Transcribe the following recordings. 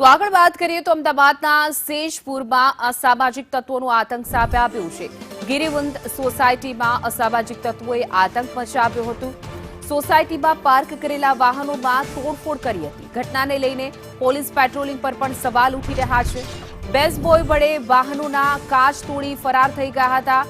તો આગળ વાત કરીએ તો અમદાવાદના સેજપુરમાં અસામાજિક તત્વોનો આતંક સામે આવ્યો છે। ગિરિવંત સોસાયટીમાં અસામાજિક તત્વોએ આતંક મચાવ્યો હતો। સોસાયટીમાં પાર્ક કરેલા વાહનોમાં તોડફોડ કરી હતી। ઘટનાને લઈને પોલીસ પેટ્રોલિંગ પર પણ સવાલ ઉઠી રહ્યા છે। બેઝબોય વડે વાહનોના કાચ તોડી ફરાર થઈ ગયા હતા।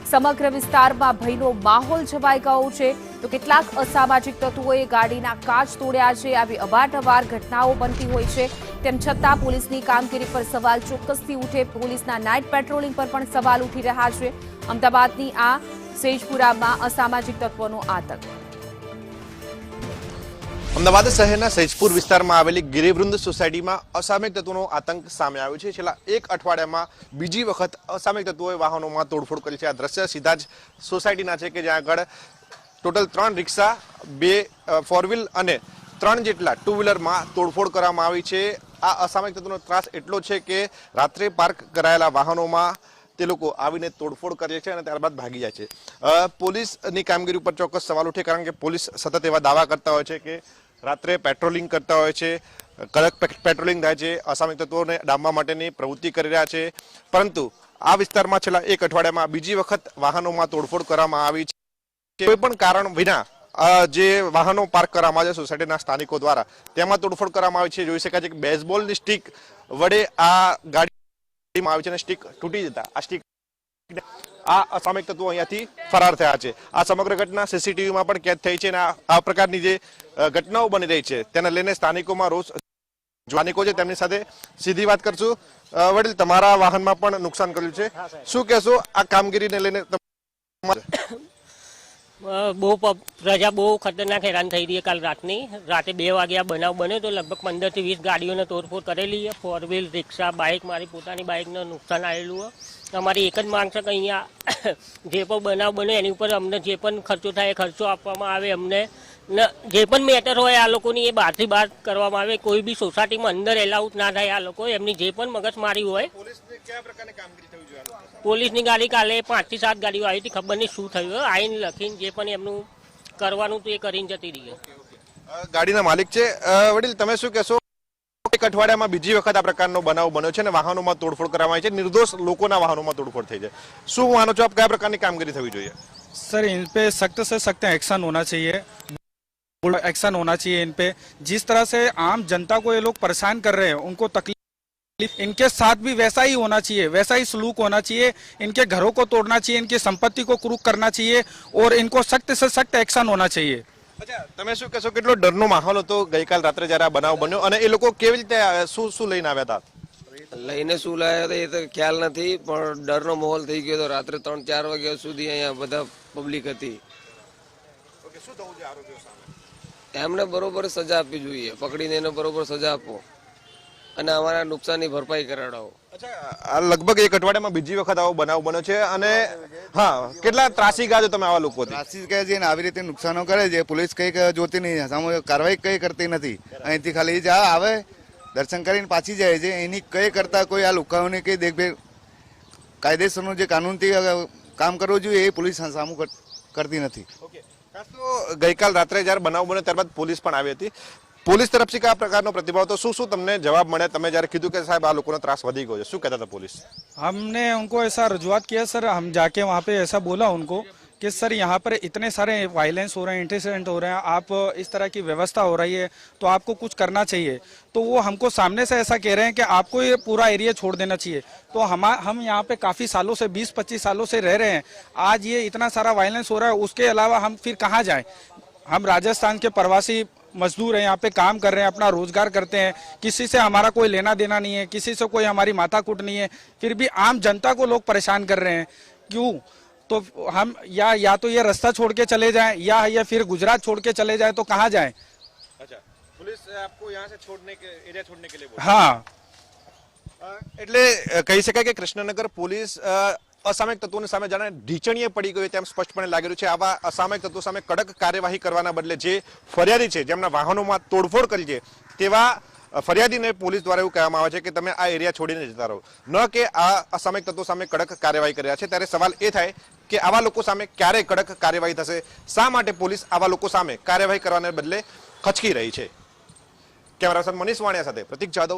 સમગ્ર વિસ્તારમાં ભયનો માહોલ છવાઈ ગયો છે। તો કેટલાક અસામાજિક તત્વોએ ગાડીના કાચ તોડ્યા છે। આવી અવારનવાર ઘટનાઓ બનતી હોય છે, તેમ છતાં પોલીસની કામગીરી પર સવાલ ચોક્કસથી ઉઠે। પોલીસના નાઇટ પેટ્રોલિંગ પર પણ સવાલ ઉઠી રહ્યા છે। અમદાવાદની આ સેજપુરામાં અસામાજિક તત્વોનો આતંક। અમદાવાદ શહેરના સૈજપુર વિસ્તારમાં આવેલી ગિરિવૃંદ સોસાયટીમાં અસામાજિક તત્વોનો આતંક સામે આવ્યો છે। છેલ્લા એક અઠવાડિયામાં બીજી વખત અસામાજિક તત્વોએ વાહનોમાં તોડફોડ કરી છે। આ દ્રશ્ય સીધા જ સોસાયટીના છે કે જ્યાં આગળ ટોટલ 3 રિક્ષા, 2 ફોર વ્હીલ અને 3 જેટલા ટુ વ્હીલરમાં તોડફોડ કરવામાં આવી છે। આ અસામાજિક તત્વોનો ત્રાસ એટલો છે કે રાત્રે પાર્ક કરાયેલા વાહનોમાં તે લોકો આવીને તોડફોડ કરે છે અને ત્યારબાદ ભાગી જાય છે। પોલીસની કામગીરી ઉપર ચોક્કસ સવાલ ઉઠે, કારણ કે પોલીસ સતત એવા દાવા કરતા હોય છે કે રાત્રે પેટ્રોલિંગ કરતા હોય છે, કડક પેટ્રોલિંગ થાય છે, અસામાજિક તત્વોને ડામવા માટેની પ્રવૃત્તિ કરી રહ્યા છે। પરંતુ આ વિસ્તારમાં છેલ્લા એક અઠવાડિયામાં બીજી વખત વાહનોમાં તોડફોડ કરવામાં આવી છે। કોઈ પણ કારણ વિના જે વાહનો પાર્ક કરવામાં આવે છે સોસાયટીના સ્થાનિકો દ્વારા, તેમાં તોડફોડ કરવામાં આવી છે। જોઈ શકાય છે કે બેઝબોલની સ્ટીક વડે આ ગાડીમાં આવી છે અને સ્ટીક તૂટી જતા આ સ્ટીક આ અસામાજિક તત્વો અહીંયાથી ફરાર થયા છે। આ સમગ્ર ઘટના સીસીટીવીમાં પણ કેદ થઈ છે અને આ પ્રકારની જે ઘટનાઓ બની રહી છે તેને લઈને સ્થાનિકોમાં રોષ સ્થાનિકો છે તેમની સાથે સીધી વાત કરશું। વડીલ, તમારા વાહનમાં પણ નુકસાન કર્યું છે, શું કહેશો આ કામગીરીને લઈને? બહુ પ્રજા બહુ ખતરનાક હેરાન થઈ રહી है। કાલ રાતે 2 વાગે આ બનાવ બન્યો તો લગભગ 15 થી 20 ગાડીઓને તોડફોડ કરેલી है। ફોર વ્હીલ, રિક્ષા, બાઇક, મારી પોતાની બાઇકને નુકસાન આવેલું है। અમારી એક જ માંગ છે કે અહીંયા જે પણ બનાવ બને એની ઉપર અમને જે પણ ખર્ચો થાય એ ખર્ચો આપવામાં આવે। અમને જે પણ મેટર હોય આ લોકોની એ બહારથી બહાર કરવામાં આવે। કોઈ બી સોસાયટીમાં અંદર એલાઉડ ના થાય આ લોકો, એમની જે પણ મગજમારી હોય। પોલીસની ગાડી કાલે 5 થી 7 ગાડીઓ આવી હતી, ખબર નહીં શું થયું, આઈને લખીને જે પણ એમનું કરવાનું તો એ કરીને જતી રહી। ગાડીના માલિક છે। વડીલ, તમે શું કહેશો? એક અઠવાડિયામાં બીજી વખત આ પ્રકારનો બનાવ બન્યો છે અને વાહનોમાં તોડફોડ કરવામાં આવી છે, નિર્દોષ લોકોના વાહનોમાં તોડફોડ થઈ છે। શું માનો છો આપ, કયા પ્રકારની કામગીરી થવી જોઈએ? सर, इन पे सख्त से सख्त एक्शन होना चाहिए। एक्शन होना चाहिए इन पे। जिस तरह से आम जनता को ये लोग परेशान कर रहे हैं, उनको तकलीफ, इनके साथ भी वैसा ही होना चाहिए, वैसा ही सलूक होना चाहिए। इनके घरों को तोड़ना चाहिए, इनकी संपत्ति को क्रूक करना चाहिए और इनको सख्त से सख्त एक्शन होना चाहिए। અચ્છા, તમે શું કહેશો, કેટલો ડરનો માહોલ હતો ગઈકાલ રાત્રે જ્યારે આ બનાવ બન્યો અને એ લોકો કેવી રીતે શું લઈને આવ્યા હતા? લઈને શું લાવ્યા હતા એ તો ખ્યાલ નથી, પણ ડરનો માહોલ થઈ ગયો હતો। રાત્રે 3-4 વાગ્યા સુધી અહીંયા બધા પબ્લિક હતી। એમને બરોબર સજા આપવી જોઈએ, પકડીને એને બરોબર સજા આપો અને અમારા નુકસાનની ભરપાઈ કરાવડાવો। અચ્છા, લગભગ એક અઠવાડિયામાં બીજી વખત આવો બનાવ બન્યો છે અને હા, કેટલા ત્રાસી ગયા છો તમે આવા લોકો? ત્રાસી કહે છે ને આવી રીતે નુકસાનો કરે છે, પોલીસ કઈ જોતી નહીં, સામે કાર્યવાહી કઈ કરતી નથી। અહીંથી ખાલી જા આવે, દર્શન કરીને પાછી જાય છે, એની કઈ કરતા કોઈ આ લોકોની કઈ દેખભેર કાયદેસરનું જે કાનૂનથી કામ કરવું જોઈએ એ પોલીસ સામું કરતી નથી। તો ગઈકાલ રાત્રે જ્યારે બનાવ બન્યો ત્યારબાદ પોલીસ પણ આવી હતી, પોલીસ તરફથી કયા પ્રકારનો પ્રતિભાવ હતો, શું તમને જવાબ મળ્યા? તમે જ્યારે કીધું કે સાહેબ આ લોકોનો ત્રાસ વધી ગયો છે, શું કહેતા હતા પોલીસ? हमने उनको ऐसा रजुआत किया सर, हम जाके वहाँ पे ऐसा बोला उनको कि सर यहाँ पर इतने सारे वायलेंस हो रहे हैं, इंसिडेंट हो रहे हैं, आप इस तरह की व्यवस्था हो रही है तो आपको कुछ करना चाहिए। तो वो हमको सामने से ऐसा कह रहे हैं कि आपको ये पूरा एरिया छोड़ देना चाहिए। तो हम यहाँ पे काफ़ी सालों से 20-25 सालों से रह रहे हैं, आज ये इतना सारा वायलेंस हो रहा है, उसके अलावा हम फिर कहाँ जाएँ? हम राजस्थान के प्रवासी मजदूर हैं, यहाँ पे काम कर रहे हैं, अपना रोजगार करते हैं, किसी से हमारा कोई लेना देना नहीं है, किसी से कोई हमारी माथाकूट नहीं है, फिर भी आम जनता को लोग परेशान कर रहे हैं। क्यों? तो हम या तो ये रास्ता छोड़ के चले जाएं या फिर गुजरात छोड़ के चले जाएं, तो कहाँ जाएं? अच्छा, पुलिस आपको यहाँ से एरिया छोड़ने के लिए बोली? हाँ, એટલે કહી શકાય કે કૃષ્ણનગર પોલીસ અસામાજિક તત્વોની સામે જાણે ઢીચણીએ પડી ગઈ તેમ સ્પષ્ટપણે લાગી રહ્યું છે। આવા અસામાજિક તત્વો સામે કડક કાર્યવાહી કરવાના બદલે જે ફરિયાદી છે, જેમના વાહનોમાં તોડફોડ કરી છે, તેવા ફરિયાદીને પોલીસ દ્વારા એવું કહેવામાં આવે છે કે તમે આ એરિયા છોડીને જતા રહો, ન કે આ અસામાજિક તત્વો સામે કડક કાર્યવાહી કરી રહ્યા છે। ત્યારે સવાલ એ થાય કે આવા લોકો સામે ક્યારે કડક કાર્યવાહી થશે? શા માટે પોલીસ આવા લોકો સામે કાર્યવાહી કરવાને બદલે ખચકી રહી છે? કેમેરા પર્સન મનીષ વાણિયા સાથે પ્રતીક જાદવ,